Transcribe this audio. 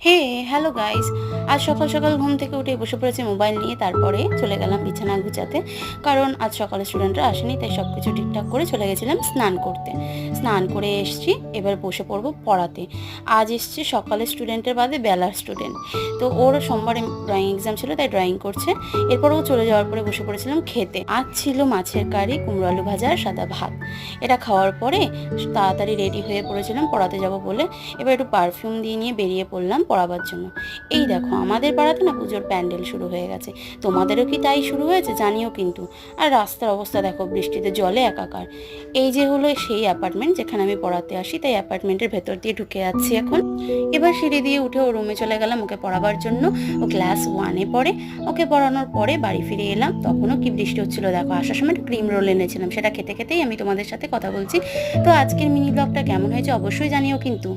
হে hello guys, আজ সকাল সকাল ঘুম থেকে উঠে বসে পড়েছি মোবাইল নিয়ে। তারপরে চলে গেলাম বিছানা গুছাতে, কারণ আজ সকালে স্টুডেন্টরা আসেনি, তাই সব কিছু ঠিকঠাক করে চলে গেছিলাম স্নান করতে। স্নান করে এসছি, এবার বসে পড়বো পড়াতে। আজ এসছে সকালে স্টুডেন্টের বাদে বেলার স্টুডেন্ট, তো ওর সোমবারে ড্রয়িং এক্সাম ছিল, তাই ড্রয়িং করছে। এরপর ও চলে যাওয়ার পরে বসে পড়েছিলাম খেতে। আজ ছিল মাছের কারি, কুমড়ো আলু ভাজা আর সাদা ভাত। এটা খাওয়ার পরে তাড়াতাড়ি রেডি হয়ে পড়েছিলাম পড়াতে যাব বলে। এবার একটু পারফিউম দিয়ে নিয়ে বেরিয়ে পড়লাম পড়াবার জন্য। এই দেখো, আমাদের পাড়াতে না পুজোর প্যান্ডেল শুরু হয়ে গেছে। তোমাদেরও কি তাই শুরু হয়েছে জানিও কিন্তু। আর রাস্তার অবস্থা দেখো, বৃষ্টিতে জলে একাকার। এই যে হলো সেই অ্যাপার্টমেন্ট যেখানে আমি পড়াতে আসি, তাই অ্যাপার্টমেন্টের ভেতর দিয়ে ঢুকে যাচ্ছি এখন। এবার সিঁড়ি দিয়ে উঠে ও রুমে চলে গেলাম ওকে পড়াবার জন্য। ও ক্লাস 1-এ পড়ে। ওকে পড়ানোর পরে বাড়ি ফিরে এলাম, তখনও কি বৃষ্টি হচ্ছিল দেখো। আসার সময় একটু ক্রিম রোল এনেছিলাম, সেটা খেতে খেতেই আমি তোমাদের সাথে কথা বলছি। তো আজকের মিনি ব্লগটা কেমন হয়েছে অবশ্যই জানিও কিন্তু।